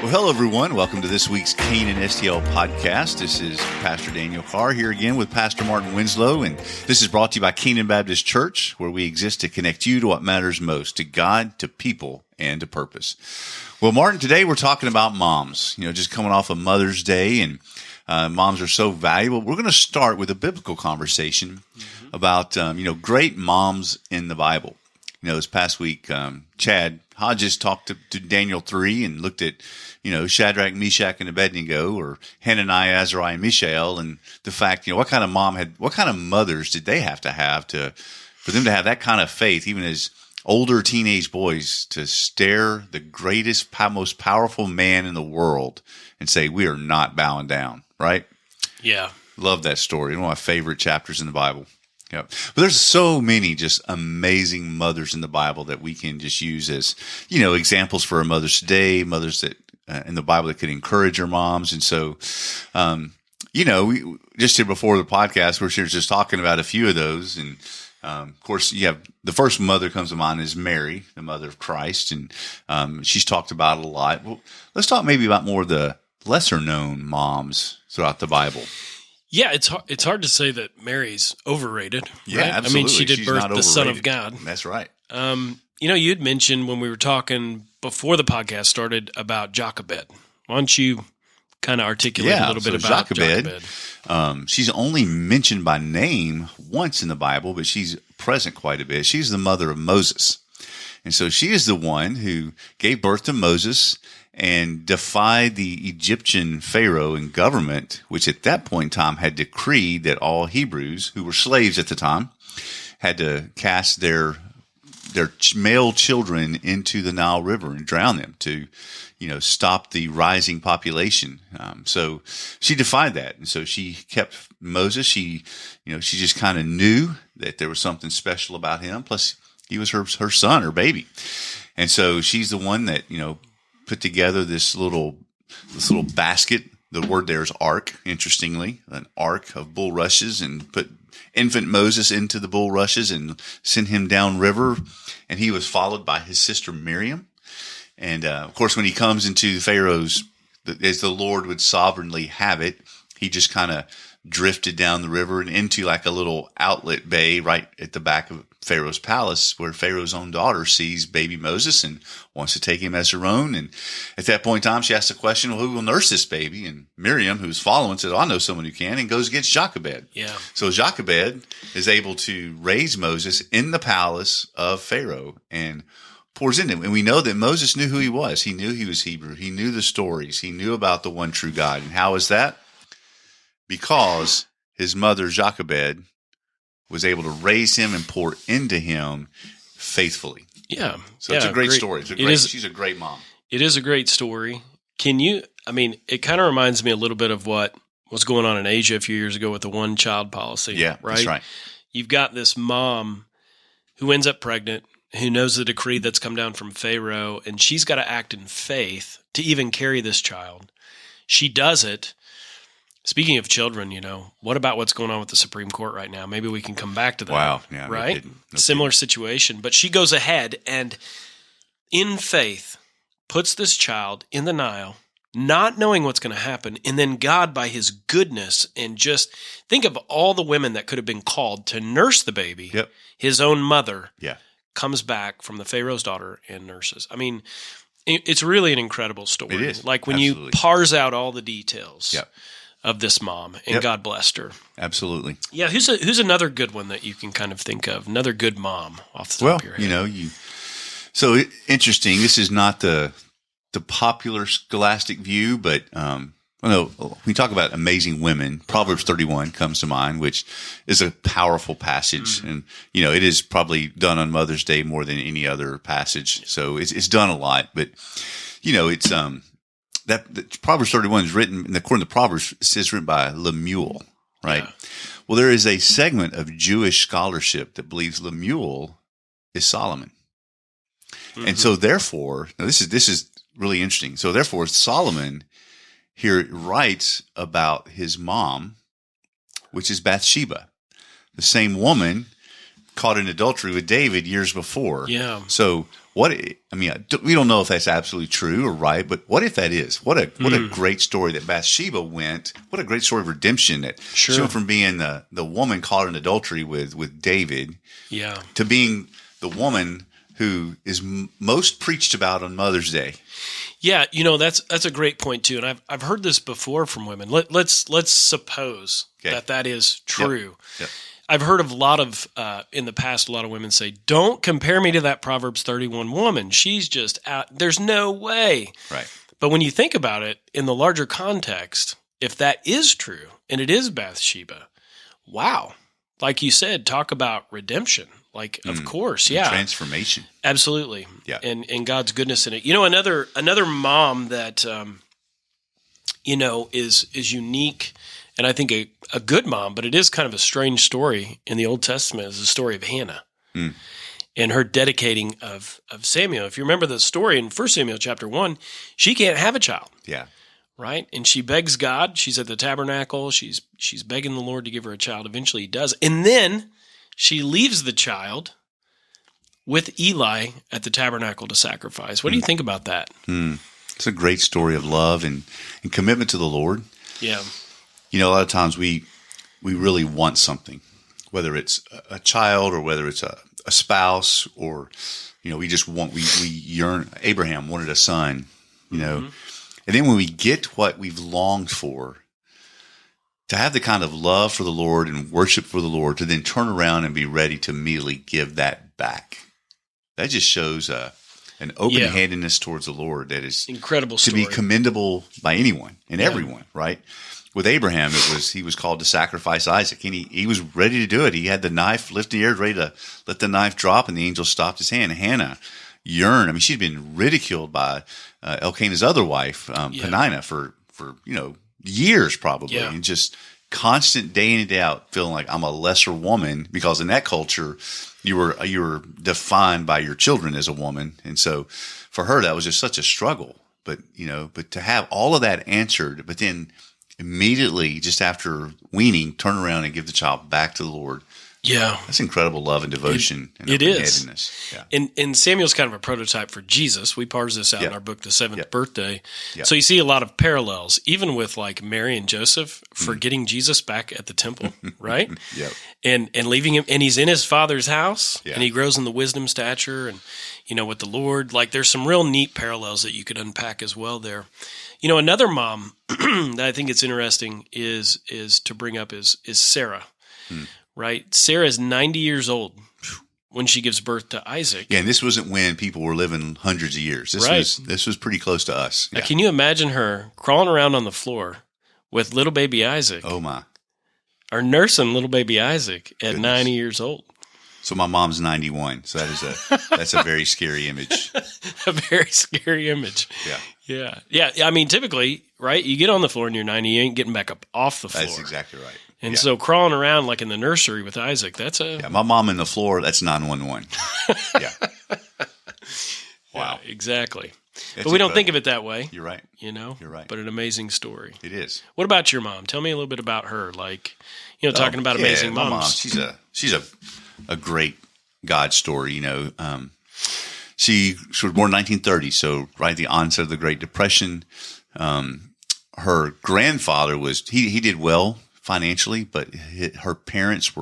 Well, hello, everyone. Welcome to this week's Canaan STL podcast. This is Pastor Daniel Carr here again with Pastor Martin Winslow, and this is brought to you by Canaan Baptist Church, where we exist to connect you to what matters most, to God, to people, and to purpose. Well, Martin, today we're talking about moms, just coming off of Mother's Day, and moms are so valuable. We're going to start with a biblical conversation about, great moms in the Bible. This past week, Chad Hodges talked to Daniel 3 and looked at, Shadrach, Meshach, and Abednego, or Hananiah, Azariah, and Mishael, and the fact, what kind of mothers did they have to for them to have that kind of faith, even as older teenage boys, to stare the greatest, most powerful man in the world and say, we are not bowing down, right? Yeah. Love that story. One of my favorite chapters in the Bible. Yep. But there's so many just amazing mothers in the Bible that we can just use as, examples for our mothers today, mothers that in the Bible that could encourage our moms. And so, we just here before the podcast, we're just talking about a few of those. And, of course, you have the first mother comes to mind is Mary, the mother of Christ. And, she's talked about it a lot. Well, let's talk maybe about more of the lesser known moms throughout the Bible. Yeah, it's hard to say that Mary's overrated. Yeah, right? absolutely. I mean, she did birth the Son of God. That's right. You had mentioned when we were talking before the podcast started about Jochebed. Why don't you kind of articulate a little bit about Jochebed? She's only mentioned by name once in the Bible, but she's present quite a bit. She's the mother of Moses. And so she is the one who gave birth to Moses and defied the Egyptian Pharaoh and government, which at that point in time had decreed that all Hebrews, who were slaves at the time, had to cast their male children into the Nile River and drown them to, stop the rising population. So she defied that. And so she kept Moses. She just kind of knew that there was something special about him. Plus he was her son, her baby. And so she's the one that, put together this little basket. The word there is ark, interestingly, an ark of bulrushes, and put infant Moses into the bulrushes and sent him downriver. And he was followed by his sister Miriam. And, of course, when he comes into Pharaoh's, as the Lord would sovereignly have it, he just kind of drifted down the river and into like a little outlet bay right at the back of Pharaoh's palace, where Pharaoh's own daughter sees baby Moses and wants to take him as her own. And at that point in time, she asks the question, well, who will nurse this baby? And Miriam, who's following, says, I know someone who can, and goes against Jochebed. Yeah. So Jochebed is able to raise Moses in the palace of Pharaoh and pours into him. And we know that Moses knew who he was. He knew he was Hebrew. He knew the stories. He knew about the one true God. And how is that? Because his mother, Jochebed, was able to raise him and pour into him faithfully. Yeah. So it's a great story. She's a great mom. It is a great story. It kind of reminds me a little bit of what was going on in Asia a few years ago with the one-child policy. Yeah, right? That's right. You've got this mom who ends up pregnant, who knows the decree that's come down from Pharaoh, and she's got to act in faith to even carry this child. She does it. Speaking of children, what about what's going on with the Supreme Court right now? Maybe we can come back to that. Wow. Yeah, right? Similar situation. But she goes ahead and, in faith, puts this child in the Nile, not knowing what's going to happen. And then God, by his goodness, and just think of all the women that could have been called to nurse the baby. Yep. His own mother comes back from the Pharaoh's daughter and nurses. I mean, it's really an incredible story. It is. Like when Absolutely. you parse out all the details. Yep. Of this mom, and God blessed her. Absolutely. Yeah, who's another good one that you can kind of think of? Another good mom off the top of your head. So interesting. This is not the popular scholastic view, but when we talk about amazing women, Proverbs 31 comes to mind, which is a powerful passage, and it is probably done on Mother's Day more than any other passage. So it's done a lot, but it's that Proverbs 31 is written, and according to Proverbs, it says written by Lemuel, right? Yeah. Well, there is a segment of Jewish scholarship that believes Lemuel is Solomon. Mm-hmm. And so therefore, now this is really interesting. So therefore, Solomon here writes about his mom, which is Bathsheba, the same woman caught in adultery with David years before. Yeah. So we don't know if that's absolutely true or right, but what if that is? What a great story that Bathsheba went. What a great story of redemption that she went from being the woman caught in adultery with David, to being the woman who is most preached about on Mother's Day. Yeah, that's a great point too, and I've heard this before from women. Let's suppose that is true. Yep. I've heard of in the past, a lot of women say, "Don't compare me to that Proverbs 31 woman. She's just out. There's no way." Right. But when you think about it in the larger context, if that is true and it is Bathsheba, wow! Like you said, talk about redemption. Like, of course, yeah. Transformation. Absolutely. Yeah. And God's goodness in it. Another mom that, is unique, and I think a good mom, but it is kind of a strange story in the Old Testament, is the story of Hannah and her dedicating of Samuel. If you remember the story in 1 Samuel chapter 1, she can't have a child. Yeah. Right? And she begs God. She's at the tabernacle. She's begging the Lord to give her a child. Eventually he does. And then she leaves the child with Eli at the tabernacle to sacrifice. What do you think about that? It's a great story of love and commitment to the Lord. Yeah. A lot of times we really want something, whether it's a child or whether it's a spouse, or, we just want, we yearn. Abraham wanted a son, and then when we get what we've longed for, to have the kind of love for the Lord and worship for the Lord, to then turn around and be ready to immediately give that back. That just shows an open-handedness towards the Lord that is incredible to story. be commendable by anyone and everyone, right? With Abraham, he was called to sacrifice Isaac, and he was ready to do it. He had the knife lifted in the air, ready to let the knife drop, and the angel stopped his hand. Hannah yearned. I mean, she'd been ridiculed by Elkanah's other wife, Peninnah, for years probably, and just constant day in and day out feeling like I'm a lesser woman, because in that culture you were defined by your children as a woman, and so for her that was just such a struggle. But to have all of that answered, but then immediately just after weaning, turn around and give the child back to the Lord. Yeah, that's incredible love and devotion. It is. Yeah. And Samuel's kind of a prototype for Jesus. We parse this out in our book, The Seventh Birthday. Yeah. So you see a lot of parallels, even with like Mary and Joseph for getting Jesus back at the temple, right? Yep. And leaving him, and he's in his father's house, and he grows in the wisdom, stature, and with the Lord. Like there's some real neat parallels that you could unpack as well there. Another mom that I think it's interesting is to bring up is Sarah. Right? Sarah is 90 years old when she gives birth to Isaac. Yeah, and this wasn't when people were living hundreds of years. This was pretty close to us. Yeah. Now, can you imagine her crawling around on the floor with little baby Isaac? Oh, my. Or nursing little baby Isaac at 90 years old. So my mom's 91, so that's a very scary image. A very scary image. Yeah. I mean, typically, right, you get on the floor and you're 90, you ain't getting back up off the floor. That's exactly right. And so crawling around like in the nursery with Isaac, that's a... Yeah, my mom in the floor, that's 911. Yeah. Wow. Yeah, exactly. But we don't think of it that way. You're right. You're right. But an amazing story. It is. What about your mom? Tell me a little bit about her. Like, talking about amazing moms. My mom, she's a great God story, She was born in 1930, so right at the onset of the Great Depression. Her grandfather he did well financially, but her parents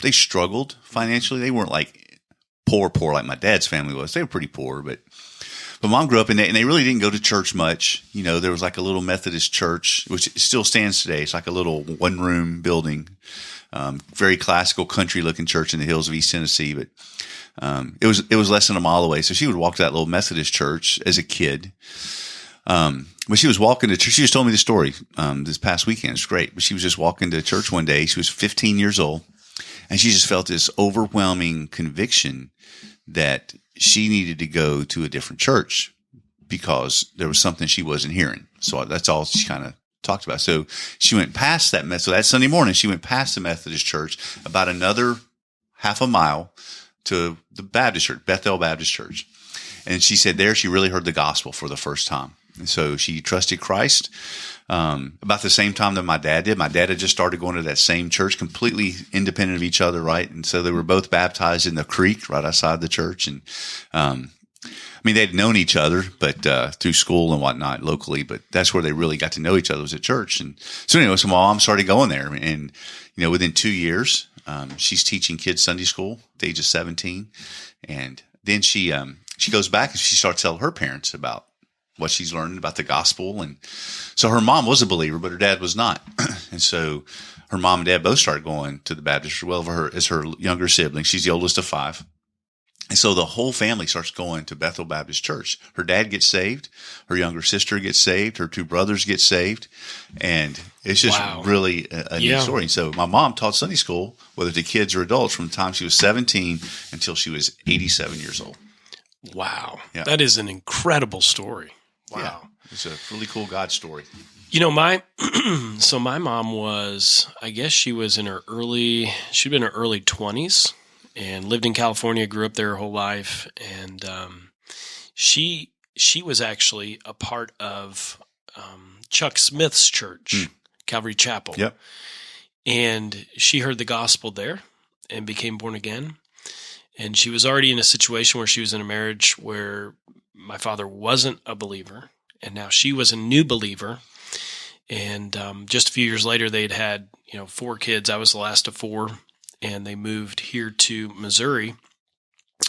they struggled financially. They weren't like poor like my dad's family was. They were pretty poor, but mom grew up and they really didn't go to church much. There was like a little Methodist church, which still stands today. It's like a little one-room building, very classical country-looking church in the hills of East Tennessee, but it was less than a mile away. So she would walk to that little Methodist church as a kid. When she was walking to church, she just told me the story this past weekend. It's great. But she was just walking to church one day. She was 15 years old, and she just felt this overwhelming conviction that she needed to go to a different church because there was something she wasn't hearing. So that's all she kind of talked about. So she went past that. So that Sunday morning, she went past the Methodist church about another half a mile to the Baptist church, Bethel Baptist Church. And she said there she really heard the gospel for the first time. And so she trusted Christ about the same time that my dad did. My dad had just started going to that same church, completely independent of each other, right? And so they were both baptized in the creek right outside the church. And they'd known each other, but through school and whatnot locally, but that's where they really got to know each other, was at church. And so anyway, so my mom started going there. And, within 2 years, she's teaching kids Sunday school at the age of 17. And then she goes back and she starts telling her parents about what she's learned about the gospel. And so her mom was a believer, but her dad was not. And so her mom and dad both started going to the Baptist as well as her younger sibling. She's the oldest of 5. And so the whole family starts going to Bethel Baptist Church. Her dad gets saved. Her younger sister gets saved. Her 2 brothers get saved. And it's just really a neat story. And so my mom taught Sunday school, whether to kids or adults, from the time she was 17 until she was 87 years old. Wow. Yeah. That is an incredible story. Wow. Yeah. It's a really cool God story. My mom was, I guess she'd been in her early 20s and lived in California, grew up there her whole life. And she was actually a part of Chuck Smith's church, Calvary Chapel. Yep. And she heard the gospel there and became born again. And she was already in a situation where she was in a marriage where my father wasn't a believer, and now she was a new believer. And just a few years later, they'd had 4 kids. I was the last of 4, and they moved here to Missouri.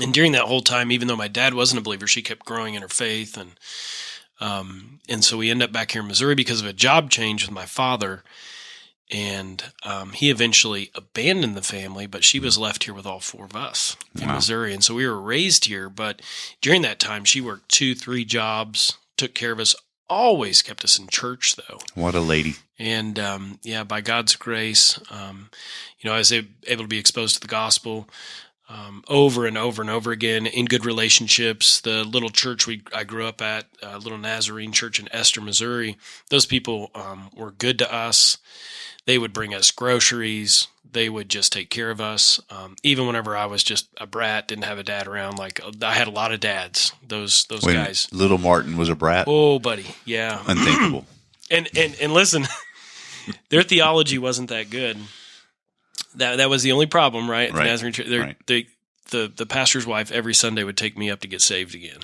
And during that whole time, even though my dad wasn't a believer, she kept growing in her faith. And so we ended up back here in Missouri because of a job change with my father. And he eventually abandoned the family, but she was left here with all 4 of us in Missouri. And so we were raised here. But during that time, she worked 2-3 jobs, took care of us, always kept us in church, though. What a lady. And by God's grace, I was able to be exposed to the gospel over and over and over again in good relationships. The little church I grew up at, a little Nazarene church in Esther, Missouri, those people were good to us. They would bring us groceries. They would just take care of us. Even whenever I was just a brat, didn't have a dad around, I had a lot of dads, those guys. Little Martin was a brat? Oh, buddy, yeah. Unthinkable. And listen, their theology wasn't that good. That was the only problem, right? Right. The Nazarene Church, the pastor's wife every Sunday would take me up to get saved again.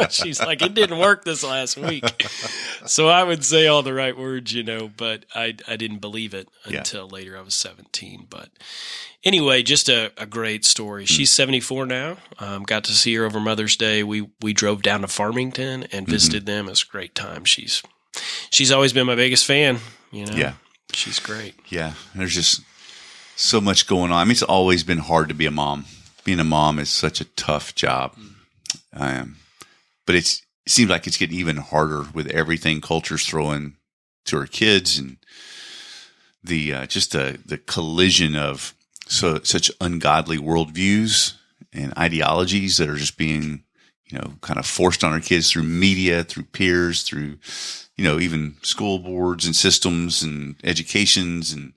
She's like, it didn't work this last week. So I would say all the right words, but I didn't believe it until later. I was 17. But anyway, just a great story. She's 74 now. Got to see her over Mother's Day. We drove down to Farmington and visited them. It was a great time. She's always been my biggest fan, Yeah. She's great. Yeah. There's just so much going on. It's always been hard to be a mom. Being a mom is such a tough job. But it seems like it's getting even harder with everything culture's throwing to our kids, and the collision of such ungodly worldviews and ideologies that are just being kind of forced on our kids through media, through peers, through even school boards and systems and educations, and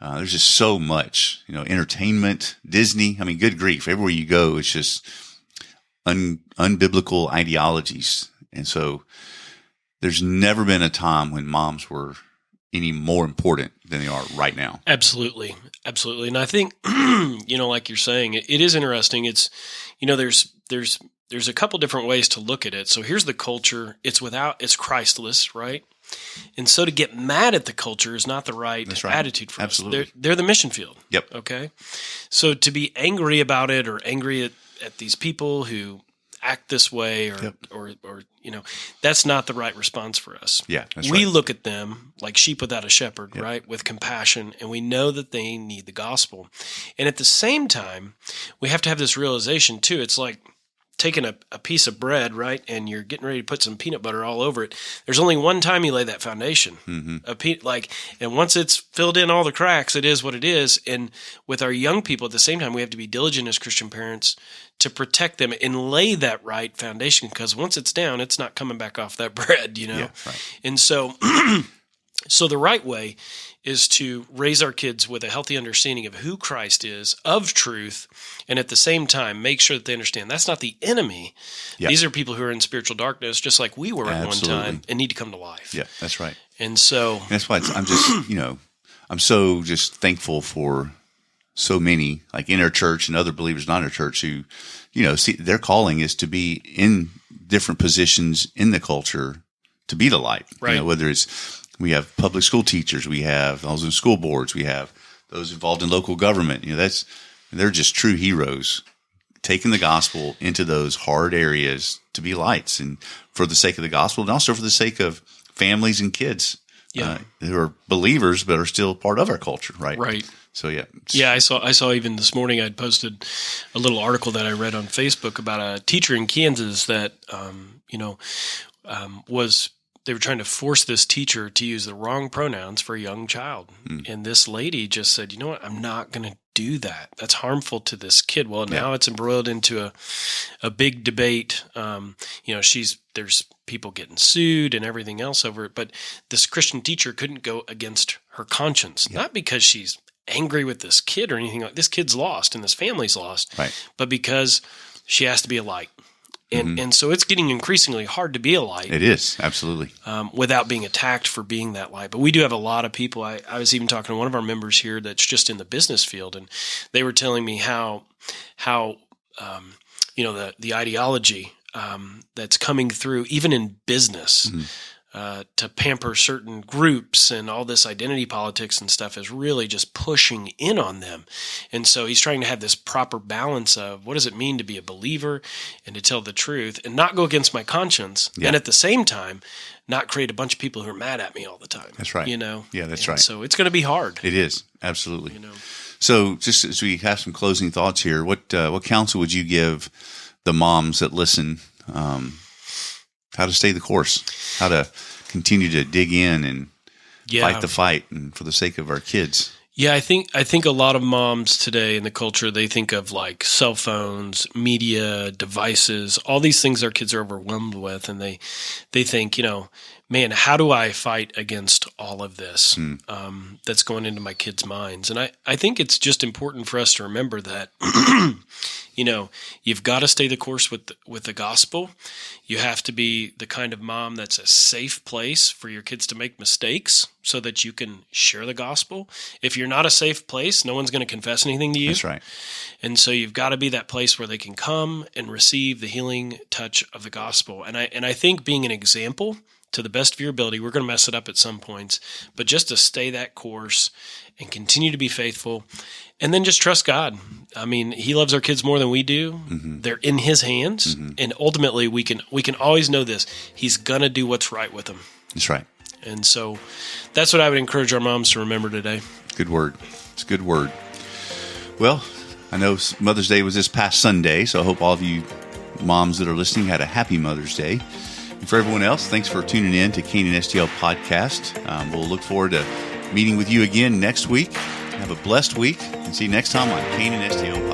there's just so much entertainment, Disney. Good grief, everywhere you go, it's just unbiblical ideologies. And so there's never been a time when moms were any more important than they are right now. Absolutely. Absolutely. And I think, like you're saying, it is interesting. It's, there's a couple different ways to look at it. So here's the culture. It's Christless, right? And so to get mad at the culture is not the right attitude for Absolutely. us. They're the mission field. Yep. Okay. So to be angry about it or angry at these people who act this way or that's not the right response for us. Yeah, that's we right. look at them like sheep without a shepherd, right? With compassion, and we know that they need the gospel. And at the same time, we have to have this realization too. It's like taking a piece of bread, right, and you're getting ready to put some peanut butter all over it. There's only one time you lay that foundation. And once it's filled in all the cracks, it is what it is. And with our young people, at the same time, we have to be diligent as Christian parents to protect them and lay that right foundation, because once it's down, it's not coming back off that bread, Yeah, right. And so So the right way is to raise our kids with a healthy understanding of who Christ is, of truth, and at the same time make sure that they understand that's not the enemy. Yep. These are people who are in spiritual darkness, just like we were at one time, and need to come to life. Yeah, that's right. And so that's why I'm just, I'm so just thankful for so many, like in our church and other believers not in our church, who, see their calling is to be in different positions in the culture to be the light. Right. Whether it's, we have public school teachers, we have those in school boards, we have those involved in local government. They're just true heroes, taking the gospel into those hard areas to be lights, and for the sake of the gospel, and also for the sake of families and kids who are believers but are still part of our culture, right? Right. So I saw even this morning I'd posted a little article that I read on Facebook about a teacher in Kansas that they were trying to force this teacher to use the wrong pronouns for a young child. And this lady just said, you know what, I'm not going to do that. That's harmful to this kid. Well, now it's embroiled into a big debate. There's people getting sued and everything else over it. But this Christian teacher couldn't go against her conscience, not because she's angry with this kid or anything like this. Kid's lost and this family's lost, right, but because she has to be a light. And so it's getting increasingly hard to be a light. It is, absolutely. Without being attacked for being that light. But we do have a lot of people. I was even talking to one of our members here that's just in the business field, and they were telling me how the ideology that's coming through, even in business, to pamper certain groups and all this identity politics and stuff is really just pushing in on them. And so he's trying to have this proper balance of what does it mean to be a believer and to tell the truth and not go against my conscience. And at the same time, not create a bunch of people who are mad at me all the time. That's right. Yeah, that's right. So it's going to be hard. It is. Absolutely. So just as we have some closing thoughts here, what counsel would you give the moms that listen, how to stay the course, how to continue to dig in and fight the fight, and for the sake of our kids? Yeah, I think a lot of moms today in the culture, they think of like cell phones, media, devices, all these things our kids are overwhelmed with, and they think, man, how do I fight against all of this that's going into my kids' minds? And I think it's just important for us to remember that, you've got to stay the course with the gospel. You have to be the kind of mom that's a safe place for your kids to make mistakes so that you can share the gospel. If you're not a safe place, no one's going to confess anything to you. That's right. And so you've got to be that place where they can come and receive the healing touch of the gospel. And I think being an example to the best of your ability, we're going to mess it up at some points, but just to stay that course and continue to be faithful, and then just trust God. I mean, He loves our kids more than we do. They're in His hands, and ultimately we can always know this: He's going to do what's right with them. That's right. And so that's what I would encourage our moms to remember today. Good word. It's a good word. Well, I know Mother's Day was this past Sunday, so I hope all of you moms that are listening had a happy Mother's Day. And for everyone else, thanks for tuning in to Canaan STL Podcast. We'll look forward to meeting with you again next week. Have a blessed week, and see you next time on Canaan STL.